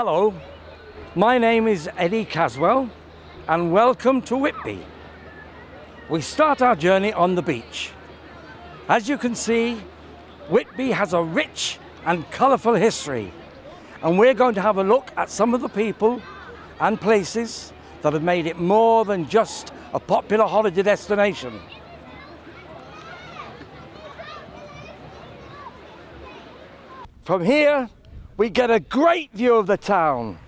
Hello, my name is Eddie Caswell and welcome to Whitby. We start our journey on the beach. As you can see, Whitby has a rich and colourful history, and we're going to have a look at some of the people and places that have made it more than just a popular holiday destination. From here, we get a great view of the town.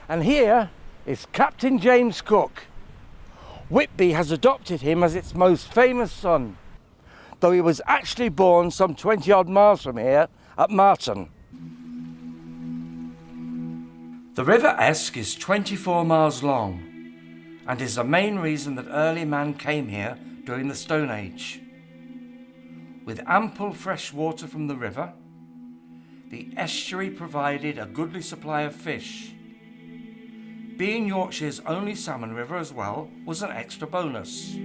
And here is Captain James Cook. Whitby has adopted him as its most famous son, though he was actually born some 20 odd miles from here at Marton. The River Esk is 24 miles long and is the main reason that early man came here during the Stone Age. With ample fresh water from the river, the estuary provided a goodly supply of fish. Being Yorkshire's only salmon river as well was an extra bonus.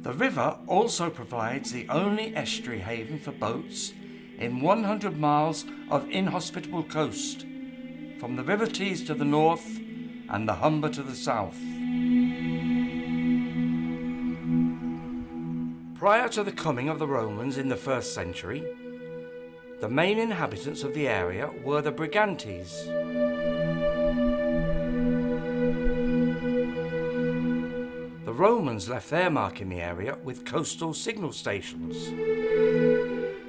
The river also provides the only estuary haven for boats in 100 miles of inhospitable coast, from the River Tees to the north and the Humber to the south. Prior to the coming of the Romans in the 1st century, the main inhabitants of the area were the Brigantes. The Romans left their mark in the area with coastal signal stations.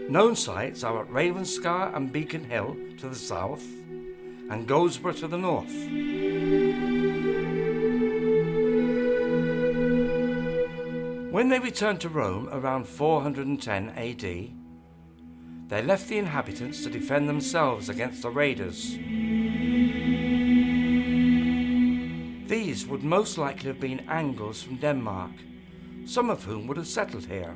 Known sites are at Ravenscar and Beacon Hill to the south and Goldsborough to the north. When they returned to Rome around 410 AD, they left the inhabitants to defend themselves against the raiders. These would most likely have been Angles from Denmark, some of whom would have settled here.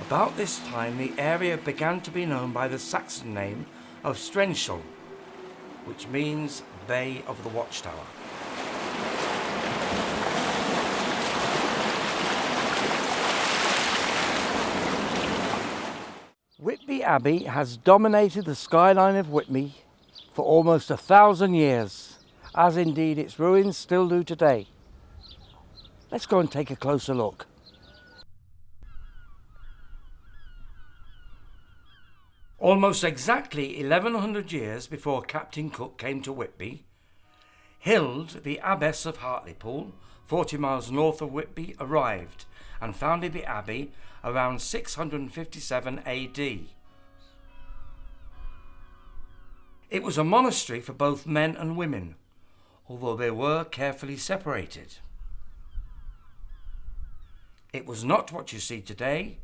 About this time, the area began to be known by the Saxon name of Strensholl, which means Bay of the Watchtower. Whitby Abbey has dominated the skyline of Whitby for almost 1,000 years, as indeed its ruins still do today. Let's go and take a closer look. Almost exactly 1100 years before Captain Cook came to Whitby, Hild, the abbess of Hartlepool, 40 miles north of Whitby, arrived and founded the abbey around 657 AD. It was a monastery for both men and women, although they were carefully separated. It was not what you see today,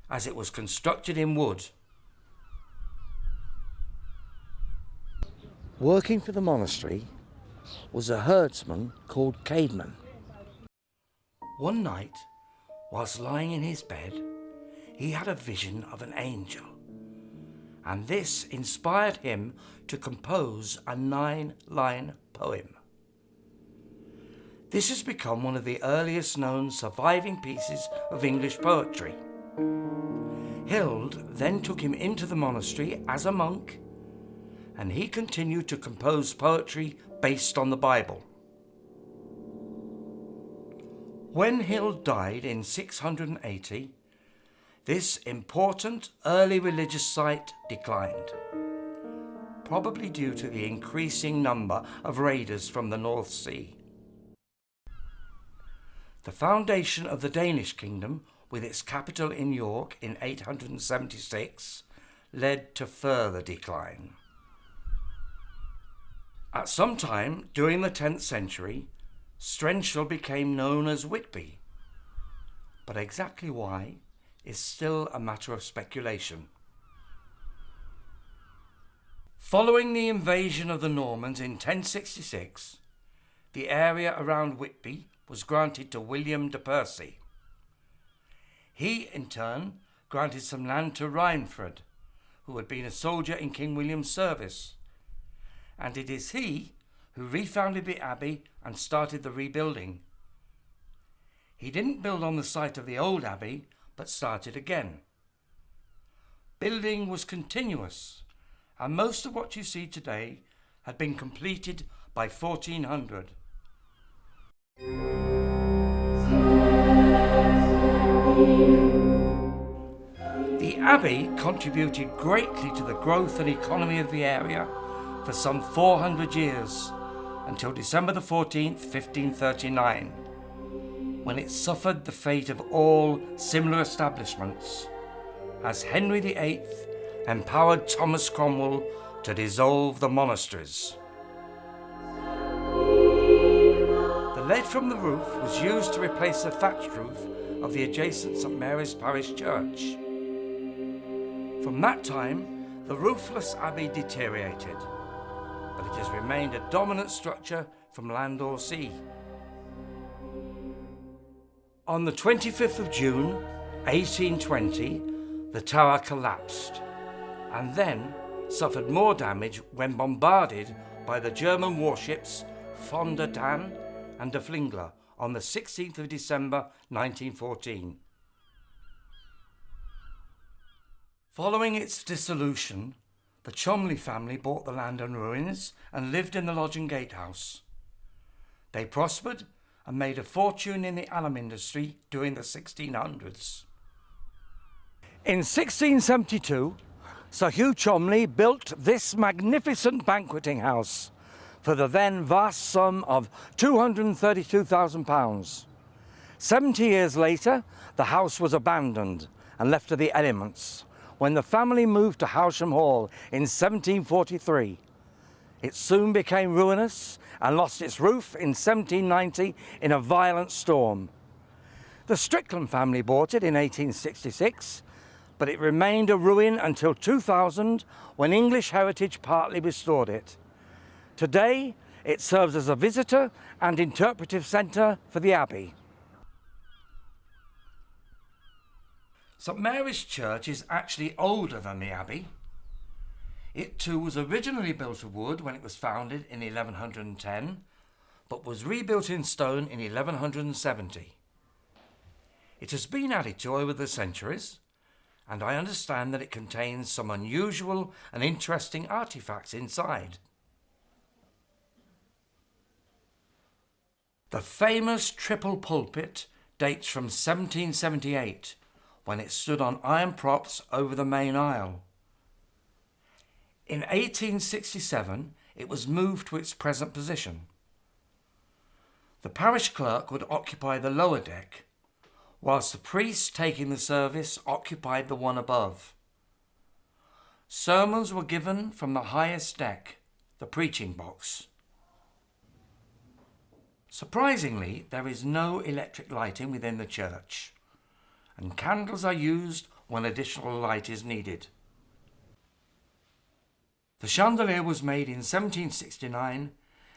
as it was constructed in wood. Working for the monastery was a herdsman called Caedmon. One night, whilst lying in his bed, he had a vision of an angel, and this inspired him to compose a 9-line poem. This has become one of the earliest known surviving pieces of English poetry. Hild then took him into the monastery as a monk, and he continued to compose poetry based on the Bible. When Hild died in 680, this important early religious site declined, probably due to the increasing number of raiders from the North Sea. The foundation of the Danish kingdom, with its capital in York in 876, led to further decline. At some time during the 10th century, Strensholl became known as Whitby, but exactly why is still a matter of speculation. Following the invasion of the Normans in 1066, the area around Whitby was granted to William de Percy. He, in turn, granted some land to Rhinefred, who had been a soldier in King William's service, and it is he who refounded the abbey and started the rebuilding. He didn't build on the site of the old abbey, but started again. Building was continuous, and most of what you see today had been completed by 1400. The abbey contributed greatly to the growth and economy of the area for some 400 years, until December the 14th, 1539, when it suffered the fate of all similar establishments, as Henry VIII empowered Thomas Cromwell to dissolve the monasteries. The lead from the roof was used to replace the thatched roof of the adjacent St Mary's Parish Church. From that time, the roofless abbey deteriorated, but it has remained a dominant structure from land or sea. On the 25th of June, 1820, the tower collapsed and then suffered more damage when bombarded by the German warships Von der Tann and Der Flingler on the 16th of December 1914. Following its dissolution, the Cholmondeley family bought the land and ruins and lived in the lodge and gatehouse. They prospered and made a fortune in the alum industry during the 1600s. In 1672, Sir Hugh Cholmondeley built this magnificent banqueting house for the then vast sum of £232,000. 70 years later, the house was abandoned and left to the elements when the family moved to Howsham Hall in 1743. It soon became ruinous and lost its roof in 1790 in a violent storm. The Strickland family bought it in 1866, but it remained a ruin until 2000, when English Heritage partly restored it. Today, it serves as a visitor and interpretive centre for the Abbey. St Mary's Church is actually older than the Abbey. It too was originally built of wood when it was founded in 1110, but was rebuilt in stone in 1170. It has been added to over the centuries, and I understand that it contains some unusual and interesting artefacts inside. The famous triple pulpit dates from 1778, when it stood on iron props over the main aisle. In 1867, it was moved to its present position. The parish clerk would occupy the lower deck, whilst the priest taking the service occupied the one above. Sermons were given from the highest deck, the preaching box. Surprisingly, there is no electric lighting within the church, and candles are used when additional light is needed. The chandelier was made in 1769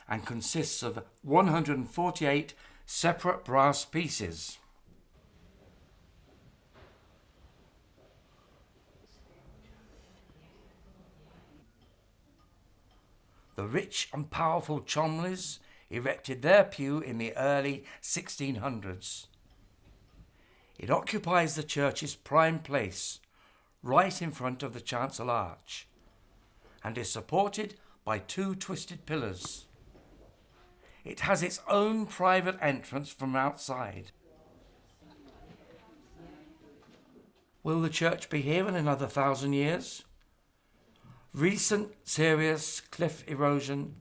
and consists of 148 separate brass pieces. The rich and powerful Cholmondeleys erected their pew in the early 1600s. It occupies the church's prime place, right in front of the chancel arch, and is supported by two twisted pillars. It has its own private entrance from outside. Will the church be here in another 1,000 years? Recent serious cliff erosion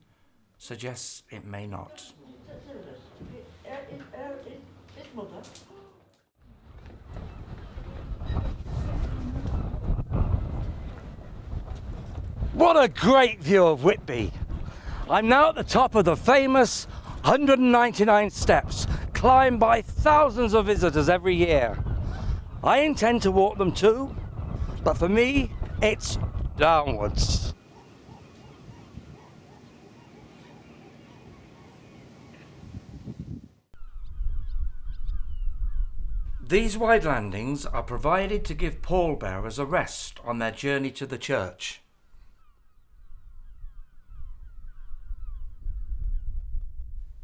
suggests it may not. What a great view of Whitby! I'm now at the top of the famous 199 steps, climbed by thousands of visitors every year. I intend to walk them too, but for me, it's downwards. These wide landings are provided to give pallbearers a rest on their journey to the church.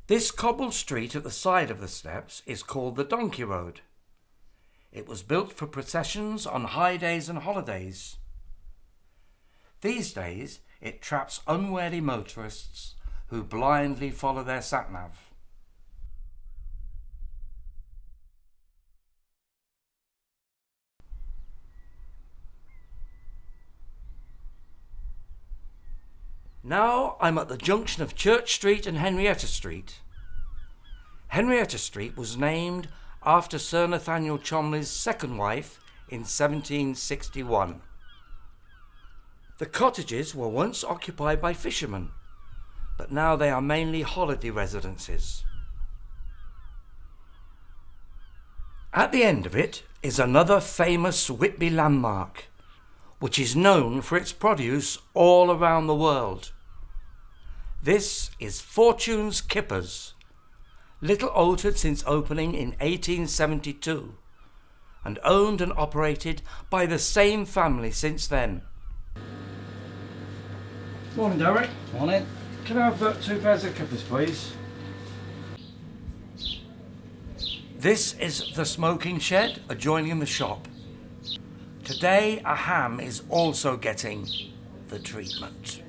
This cobbled street at the side of the steps is called the Donkey Road. It was built for processions on high days and holidays. These days, it traps unwary motorists who blindly follow their sat-nav. Now I'm at the junction of Church Street and Henrietta Street. Henrietta Street was named after Sir Nathaniel Cholmondeley's second wife in 1761. The cottages were once occupied by fishermen, but now they are mainly holiday residences. At the end of it is another famous Whitby landmark, which is known for its produce all around the world. This is Fortune's Kippers, little altered since opening in 1872, and owned and operated by the same family since then. Morning, Derek. Morning. Can I have 2 pairs of kippers, please? This is the smoking shed adjoining the shop. Today a ham is also getting the treatment.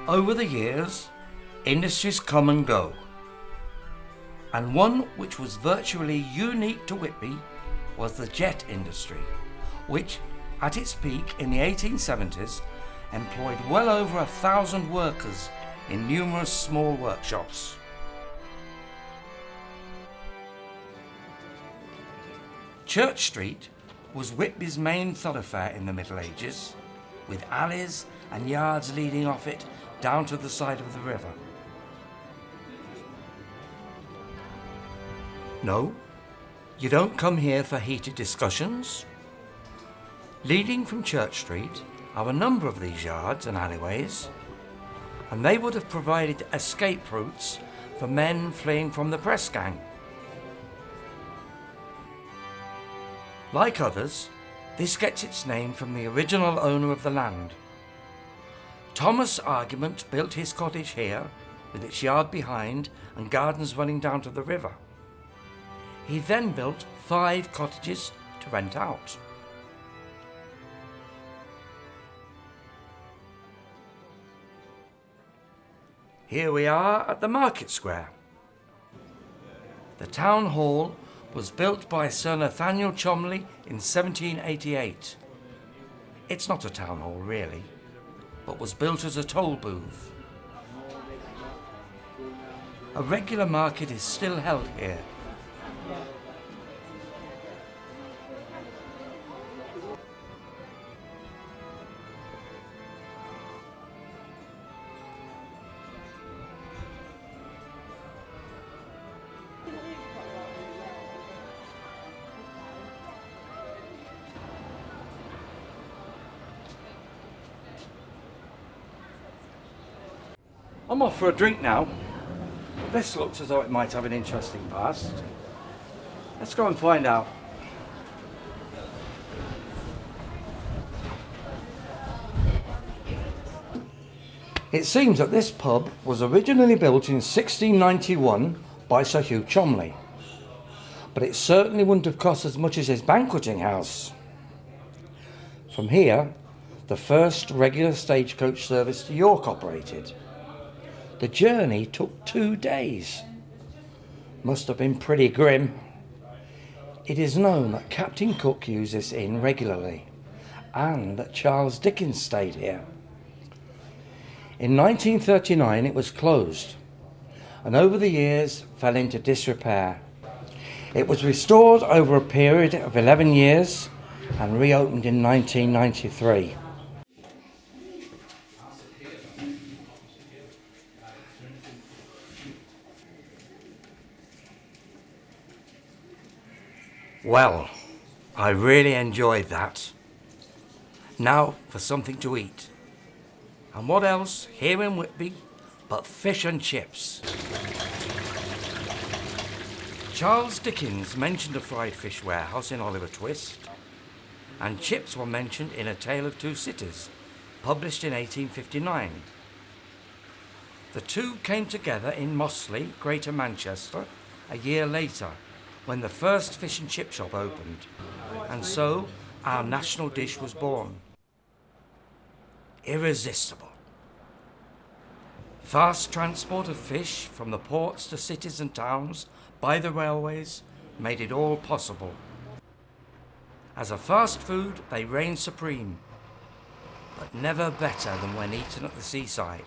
Over the years, industries come and go, and one which was virtually unique to Whitby was the jet industry, which, at its peak in the 1870s, employed well over 1,000 workers in numerous small workshops. Church Street was Whitby's main thoroughfare in the Middle Ages, with alleys and yards leading off it down to the side of the river. No, you don't come here for heated discussions. Leading from Church Street are a number of these yards and alleyways, and they would have provided escape routes for men fleeing from the press gang. Like others, this gets its name from the original owner of the land. Thomas Argument built his cottage here, with its yard behind and gardens running down to the river. He then built 5 cottages to rent out. Here we are at the Market Square. The town hall was built by Sir Nathaniel Cholmondeley in 1788. It's not a town hall really, but was built as a toll booth. A regular market is still held here. I'm off for a drink now. This looks as though it might have an interesting past. Let's go and find out. It seems that this pub was originally built in 1691 by Sir Hugh Cholmondeley, but it certainly wouldn't have cost as much as his banqueting house. From here, the first regular stagecoach service to York operated. The journey took 2 days. Must have been pretty grim. It is known that Captain Cook used this inn regularly, and that Charles Dickens stayed here. In 1939 it was closed, and over the years fell into disrepair. It was restored over a period of 11 years and reopened in 1993. Well, I really enjoyed that. Now for something to eat. And what else here in Whitby but fish and chips? Charles Dickens mentioned a fried fish warehouse in Oliver Twist, and chips were mentioned in A Tale of Two Cities, published in 1859. The two came together in Mossley, Greater Manchester, a year later, when the first fish and chip shop opened, and so our national dish was born. Irresistible. Fast transport of fish from the ports to cities and towns by the railways made it all possible. As a fast food, they reigned supreme, but never better than when eaten at the seaside.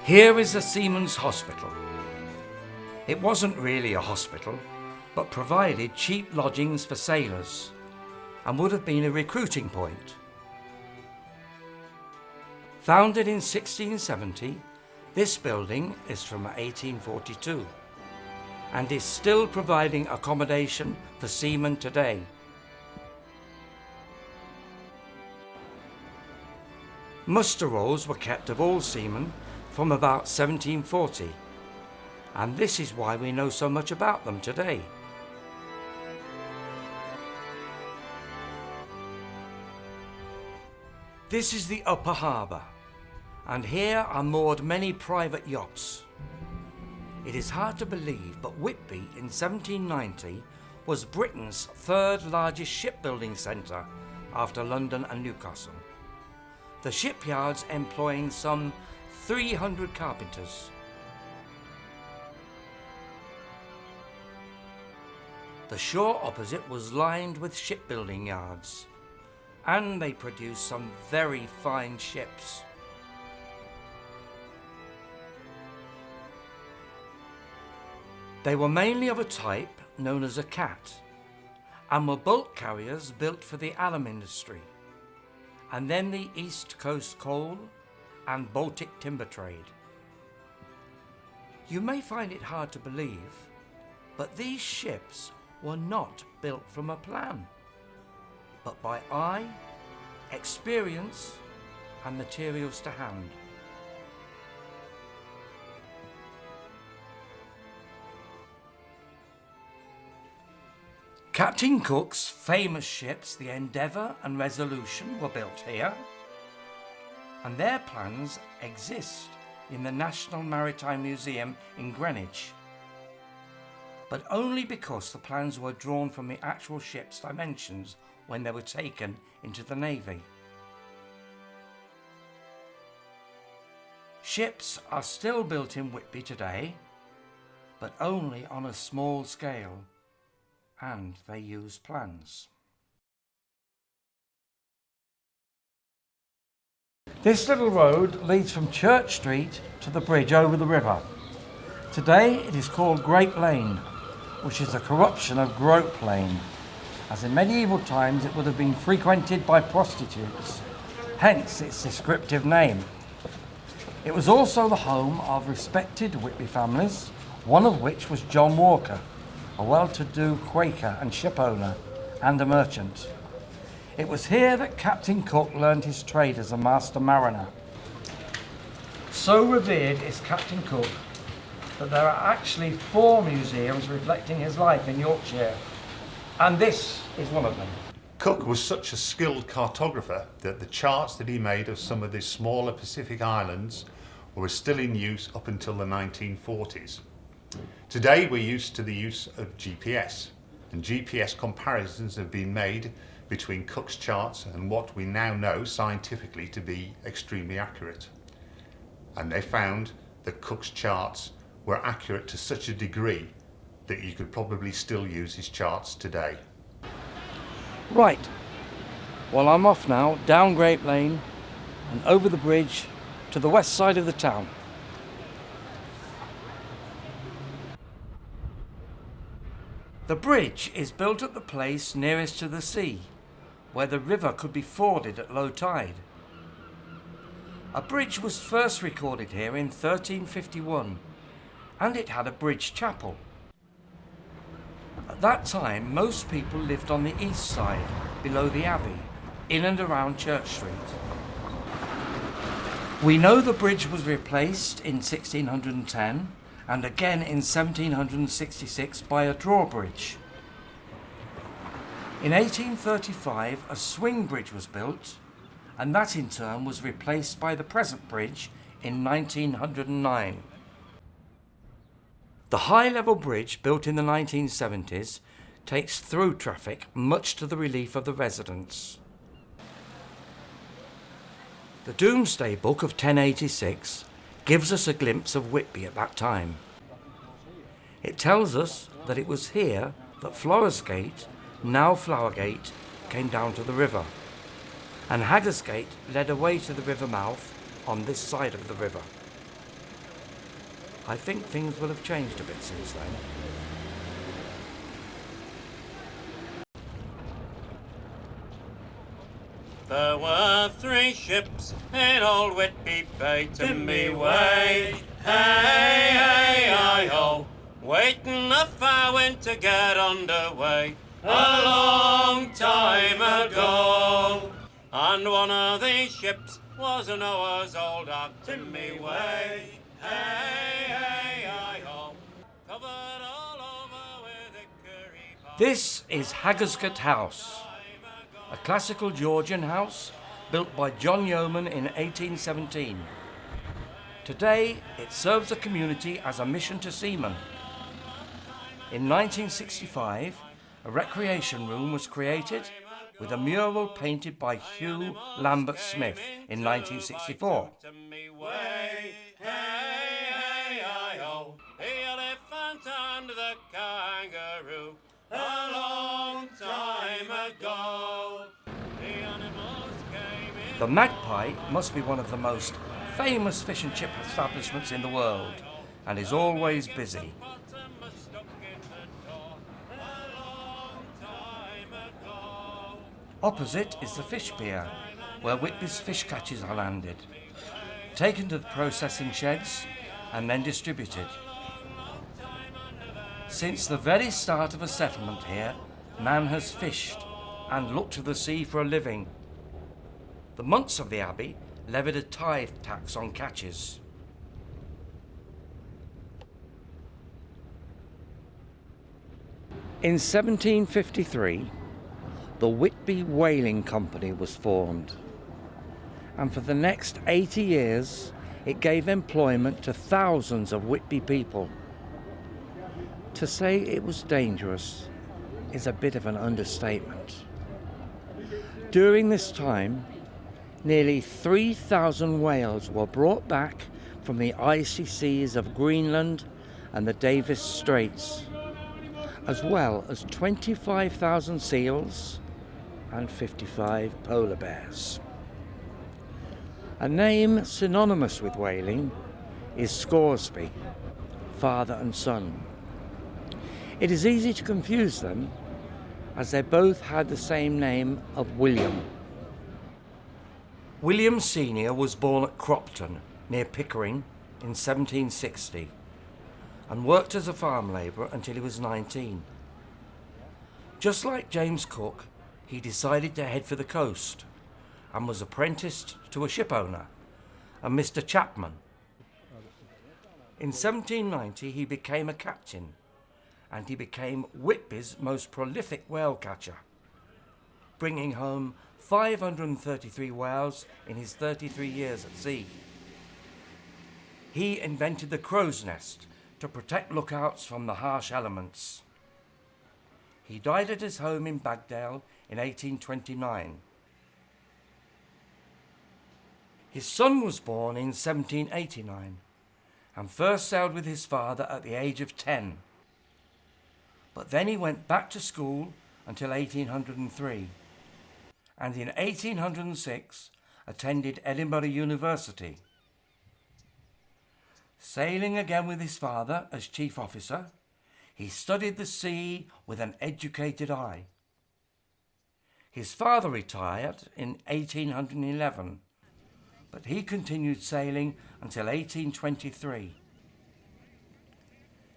Here is the Seamen's Hospital. It wasn't really a hospital, but provided cheap lodgings for sailors and would have been a recruiting point. Founded in 1670, this building is from 1842 and is still providing accommodation for seamen today. Muster rolls were kept of all seamen from about 1740, and this is why we know so much about them today. This is the upper harbour, and here are moored many private yachts. It is hard to believe, but Whitby in 1790 was Britain's third largest shipbuilding centre after London and Newcastle, the shipyards employing some 300 carpenters. The shore opposite was lined with shipbuilding yards, and they produced some very fine ships. They were mainly of a type known as a cat, and were bulk carriers built for the alum industry, and then the East Coast coal and Baltic timber trade. You may find it hard to believe, but these ships were not built from a plan, but by eye, experience, and materials to hand. Captain Cook's famous ships, the Endeavour and Resolution, were built here, and their plans exist in the National Maritime Museum in Greenwich, but only because the plans were drawn from the actual ship's dimensions when they were taken into the Navy. Ships are still built in Whitby today, but only on a small scale, and they use plans. This little road leads from Church Street to the bridge over the river. Today it is called Grape Lane, which is a corruption of Grope Lane, as in medieval times it would have been frequented by prostitutes, hence its descriptive name. It was also the home of respected Whitby families, one of which was John Walker, a well-to-do Quaker and shipowner and a merchant. It was here that Captain Cook learned his trade as a master mariner. So revered is Captain Cook that there are actually 4 museums reflecting his life in Yorkshire, and this is one of them. Cook was such a skilled cartographer that the charts that he made of some of the smaller Pacific islands were still in use up until the 1940s. Today we're used to the use of GPS, and GPS comparisons have been made between Cook's charts and what we now know scientifically to be extremely accurate. And they found that Cook's charts were accurate to such a degree that you could probably still use his charts today. Right, well I'm off now down Grape Lane and over the bridge to the west side of the town. The bridge is built at the place nearest to the sea, where the river could be forded at low tide. A bridge was first recorded here in 1351, and it had a bridge chapel. At that time, most people lived on the east side, below the Abbey, in and around Church Street. We know the bridge was replaced in 1610 and again in 1766 by a drawbridge. In 1835 a swing bridge was built, and that in turn was replaced by the present bridge in 1909. The high-level bridge built in the 1970s takes through traffic, much to the relief of the residents. The Domesday Book of 1086 gives us a glimpse of Whitby at that time. It tells us that it was here that Floresgate, now Flowergate, came down to the river, and Haggersgate led away to the river mouth on this side of the river. I think things will have changed a bit since then. There were 3 ships in old Whitby Bay to me way. Hey, hey, I ho, waiting a fair wind to get underway a long time ago. And one of these ships was a Noah's old ark to me way. Hey, hey, I ho, covered all over with hickory bark. This is Haggersgate House, a classical Georgian house built by John Yeoman in 1817. Today it serves the community as a mission to seamen. In 1965 a recreation room was created with a mural painted by Hugh Lambert Smith in 1964. The Magpie must be one of the most famous fish and chip establishments in the world and is always busy. Opposite is the fish pier, where Whitby's fish catches are landed, taken to the processing sheds and then distributed. Since the very start of a settlement here, man has fished and looked to the sea for a living. The monks of the abbey levied a tithe tax on catches. In 1753, the Whitby Whaling Company was formed, and for the next 80 years it gave employment to thousands of Whitby people. To say it was dangerous is a bit of an understatement. During this time, nearly 3,000 whales were brought back from the icy seas of Greenland and the Davis Straits, as well as 25,000 seals and 55 polar bears. A name synonymous with whaling is Scoresby, father and son. It is easy to confuse them as they both had the same name of William. William Sr. was born at Cropton, near Pickering, in 1760, and worked as a farm labourer until he was 19. Just like James Cook, he decided to head for the coast and was apprenticed to a ship owner, a Mr. Chapman. In 1790 he became a captain, and he became Whitby's most prolific whale catcher, bringing home 533 whales in his 33 years at sea. He invented the crow's nest to protect lookouts from the harsh elements. He died at his home in Bagdale in 1829. His son was born in 1789 and first sailed with his father at the age of 10. But then he went back to school until 1803, and in 1806 attended Edinburgh University. Sailing again with his father as chief officer, he studied the sea with an educated eye. His father retired in 1811, but he continued sailing until 1823.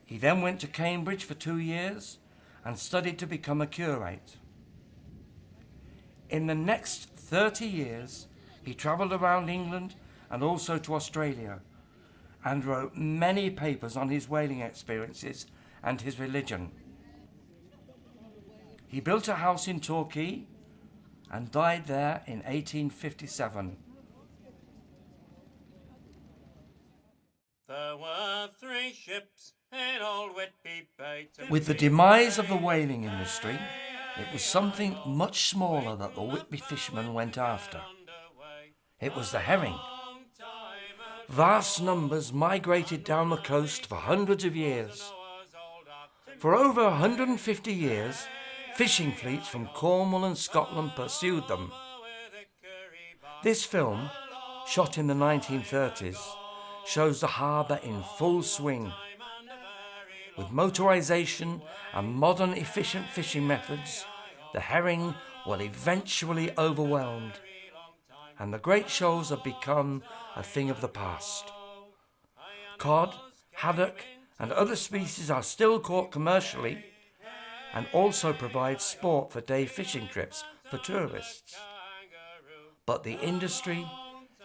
He then went to Cambridge for 2 years and studied to become a curate. In the next 30 years, he travelled around England and also to Australia, and wrote many papers on his whaling experiences and his religion. He built a house in Torquay and died there in 1857. There were 3 ships in old Whitby Bay. With the demise of the whaling industry, it was something much smaller that the Whitby fishermen went after. It was the herring. Vast numbers migrated down the coast for hundreds of years. For over 150 years, fishing fleets from Cornwall and Scotland pursued them. This film, shot in the 1930s, shows the harbour in full swing. With motorisation and modern efficient fishing methods, the herring will eventually overwhelmed, and the great shoals have become a thing of the past. Cod, haddock and other species are still caught commercially and also provide sport for day fishing trips for tourists. But the industry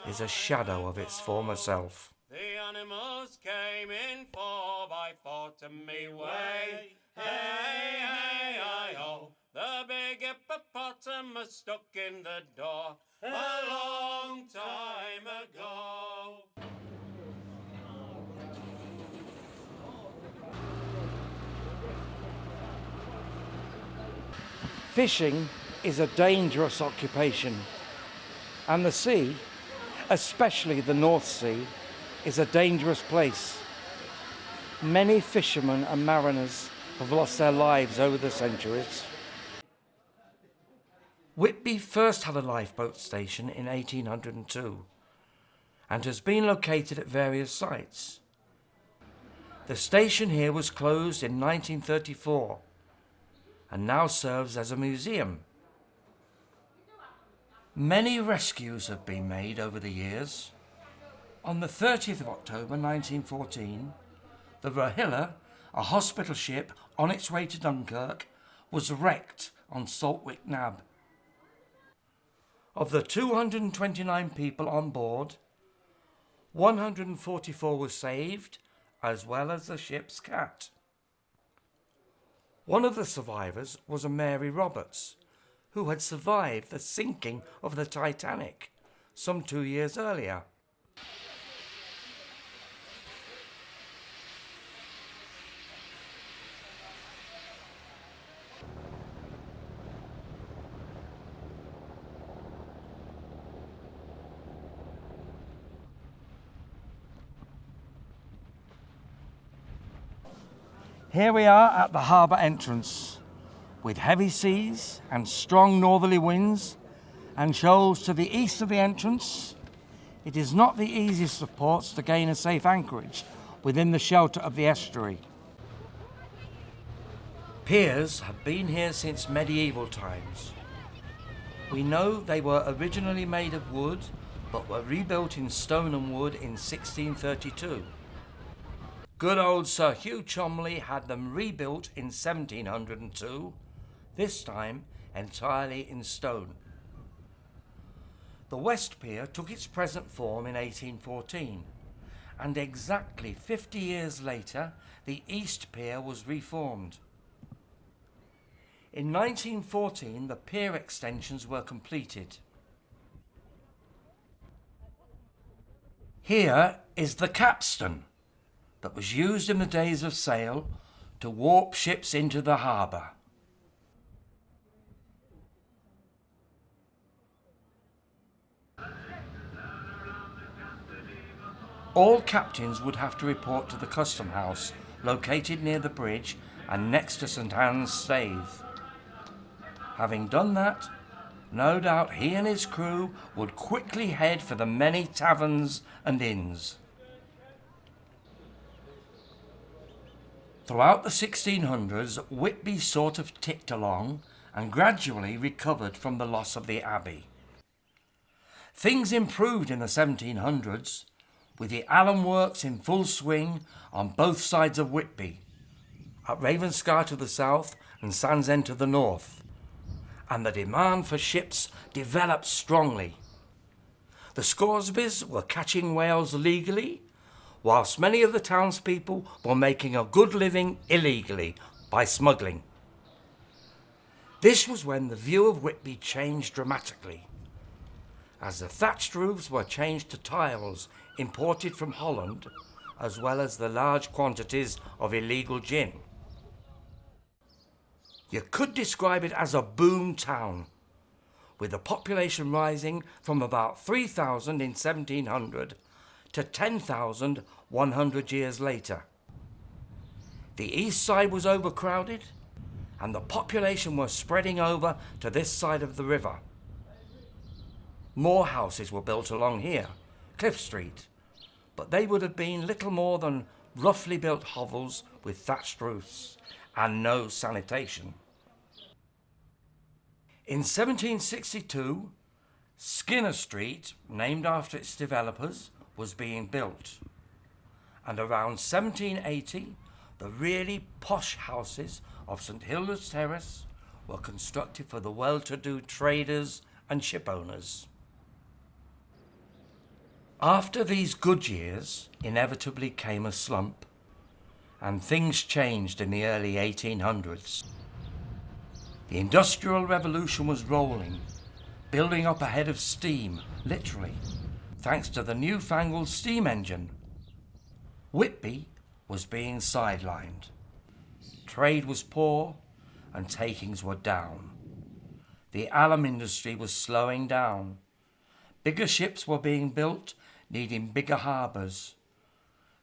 is a shadow of its former self. The animals came in 4x4 to me way. Hey, hey, I-ho. The big hippopotamus stuck in the door a long time ago. Fishing is a dangerous occupation, and the sea, especially the North Sea, is a dangerous place. Many fishermen and mariners have lost their lives over the centuries. Whitby first had a lifeboat station in 1802 and has been located at various sites. The station here was closed in 1934 and now serves as a museum. Many rescues have been made over the years. On the 30th of October 1914, the Rohilla, a hospital ship on its way to Dunkirk, was wrecked on Saltwick Nab. Of the 229 people on board, 144 were saved, as well as the ship's cat. One of the survivors was a Mary Roberts, who had survived the sinking of the Titanic some 2 years earlier. Here we are at the harbour entrance, with heavy seas and strong northerly winds and shoals to the east of the entrance. It is not the easiest of ports to gain a safe anchorage within the shelter of the estuary. Piers have been here since medieval times. We know they were originally made of wood, but were rebuilt in stone and wood in 1632. Good old Sir Hugh Cholmondeley had them rebuilt in 1702, this time entirely in stone. The West Pier took its present form in 1814, and exactly 50 years later, the East Pier was reformed. In 1914, the pier extensions were completed. Here is the capstan that was used in the days of sail to warp ships into the harbour. All captains would have to report to the custom house located near the bridge and next to St Anne's Stave. Having done that, no doubt he and his crew would quickly head for the many taverns and inns. Throughout the 1600s, Whitby sort of ticked along and gradually recovered from the loss of the Abbey. Things improved in the 1700s, with the alum works in full swing on both sides of Whitby, at Ravenscar to the south and Sandsend to the north, and the demand for ships developed strongly. The Scoresbys were catching whales legally, whilst many of the townspeople were making a good living illegally by smuggling. This was when the view of Whitby changed dramatically, as the thatched roofs were changed to tiles imported from Holland, as well as the large quantities of illegal gin. You could describe it as a boom town, with the population rising from about 3,000 in 1700 to 10,000 100 years later. The east side was overcrowded, and the population was spreading over to this side of the river. More houses were built along here, Cliff Street, but they would have been little more than roughly built hovels with thatched roofs and no sanitation. In 1762, Skinner Street, named after its developers, was being built, and around 1780, the really posh houses of St Hilda's Terrace were constructed for the well-to-do traders and ship owners. After these good years, inevitably came a slump, and things changed in the early 1800s. The Industrial Revolution was rolling, building up ahead of steam, literally, thanks to the newfangled steam engine. Whitby was being sidelined. Trade was poor and takings were down. The alum industry was slowing down. Bigger ships were being built, needing bigger harbours.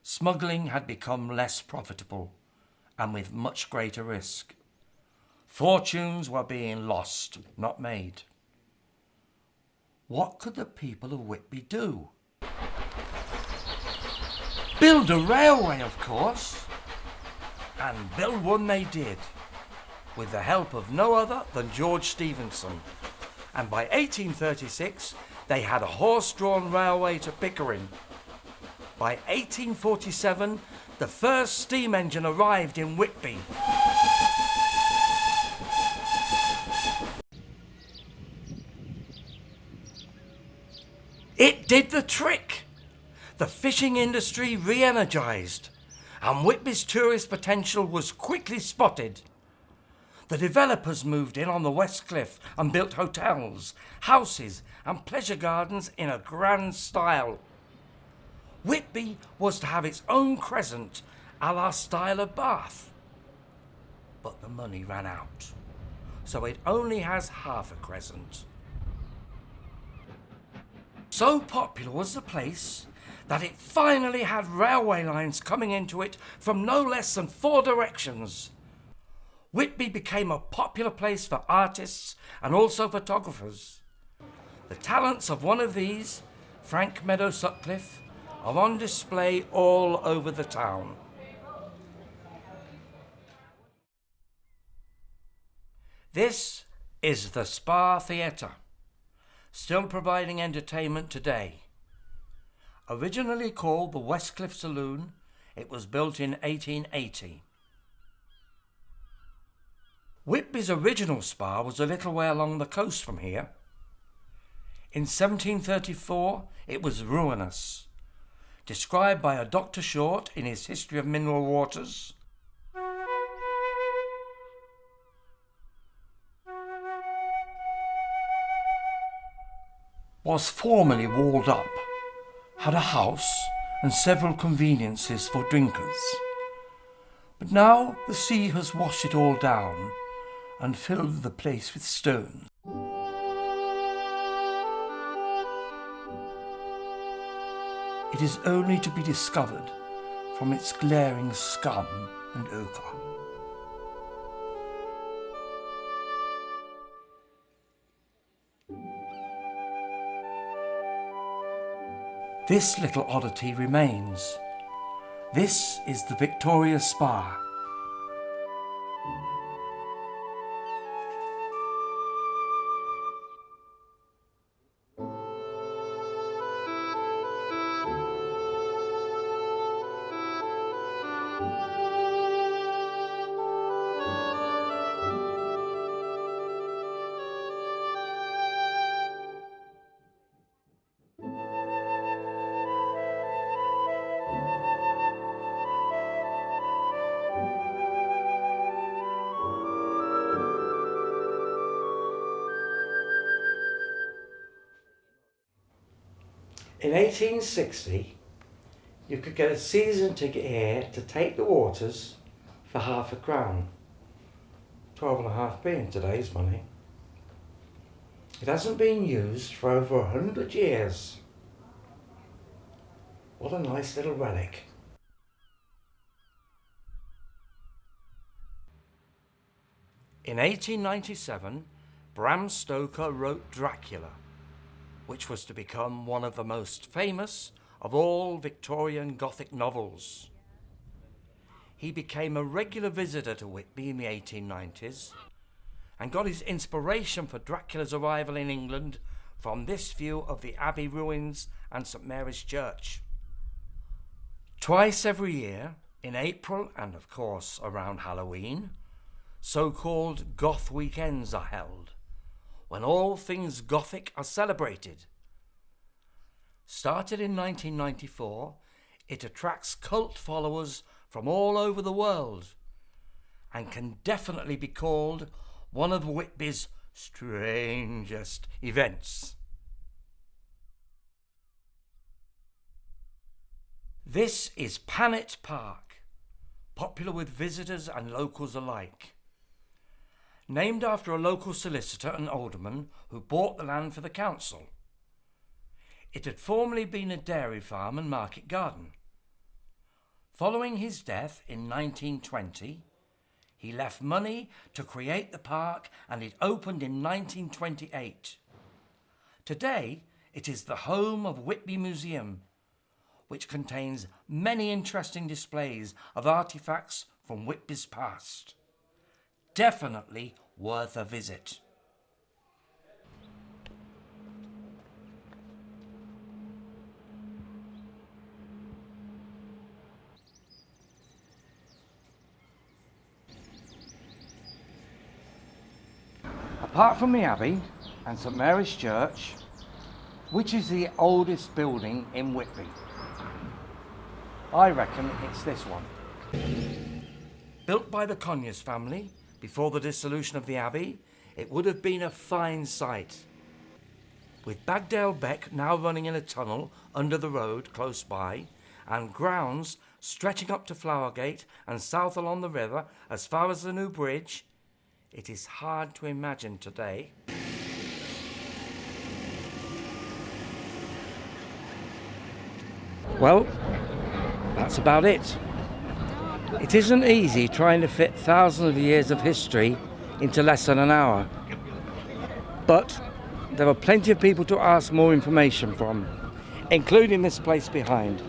Smuggling had become less profitable and with much greater risk. Fortunes were being lost, not made. What could the people of Whitby do? Build a railway, of course. And build one they did, with the help of no other than George Stephenson. And by 1836, they had a horse-drawn railway to Pickering. By 1847, the first steam engine arrived in Whitby. It did the trick. The fishing industry re-energised, and Whitby's tourist potential was quickly spotted. The developers moved in on the Westcliff and built hotels, houses and pleasure gardens in a grand style. Whitby was to have its own crescent a la style of Bath. But the money ran out, so it only has half a crescent. So popular was the place that it finally had railway lines coming into it from no less than 4 directions. Whitby became a popular place for artists and also photographers. The talents of one of these, Frank Meadow Sutcliffe, are on display all over the town. This is the Spa Theatre, still providing entertainment today. Originally called the Westcliff Saloon, it was built in 1880. Whitby's original spa was a little way along the coast from here. In 1734, it was ruinous, described by a Dr. Short in his History of Mineral Waters. Was formerly walled up, had a house and several conveniences for drinkers. But now the sea has washed it all down and filled the place with stones. It is only to be discovered from its glaring scum and ochre. This little oddity remains. This is the Victoria Spa. In 1860, you could get a season ticket here to take the waters for £0.50. 12.5p in today's money. It hasn't been used for over 100 years. What a nice little relic. In 1897, Bram Stoker wrote Dracula, which was to become one of the most famous of all Victorian Gothic novels. He became a regular visitor to Whitby in the 1890s and got his inspiration for Dracula's arrival in England from this view of the Abbey ruins and St Mary's Church. Twice every year, in April and of course around Halloween, so-called Goth weekends are held, when all things Gothic are celebrated. Started in 1994, it attracts cult followers from all over the world and can definitely be called one of Whitby's strangest events. This is Panet Park, popular with visitors and locals alike. Named after a local solicitor and alderman who bought the land for the council. It had formerly been a dairy farm and market garden. Following his death in 1920, he left money to create the park and it opened in 1928. Today, it is the home of Whitby Museum, which contains many interesting displays of artefacts from Whitby's past. Definitely worth a visit. Apart from the Abbey and St Mary's Church, which is the oldest building in Whitby? I reckon it's this one. Built by the Conyers family before the dissolution of the Abbey, it would have been a fine sight. With Bagdale Beck now running in a tunnel under the road close by, and grounds stretching up to Flowergate and south along the river as far as the new bridge, it is hard to imagine today. Well, that's about it. It isn't easy trying to fit thousands of years of history into less than an hour. But there are plenty of people to ask more information from, including this place behind.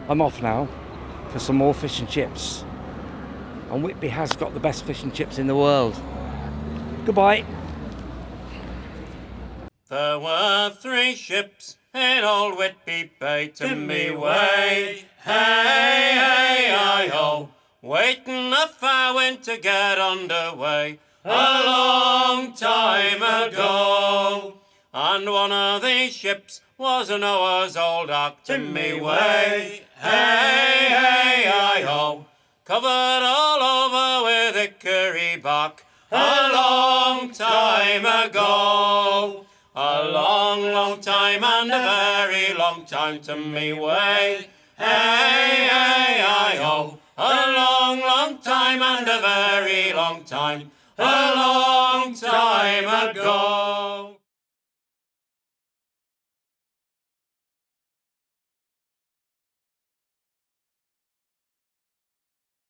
I'm off now for some more fish and chips. And Whitby has got the best fish and chips in the world. Goodbye. There were 3 ships in old Whitby Bay to me way. Hey, hey, I-ho, waiting if I went to get underway a long time ago. And one of these ships was a Noah's old ark to me way. Hey, hey, I-ho, covered all over with hickory bark a long time ago. A long, long time and a very long time to me way. Hey, hey, I-ho, a long, long time and a very long time, a long time ago.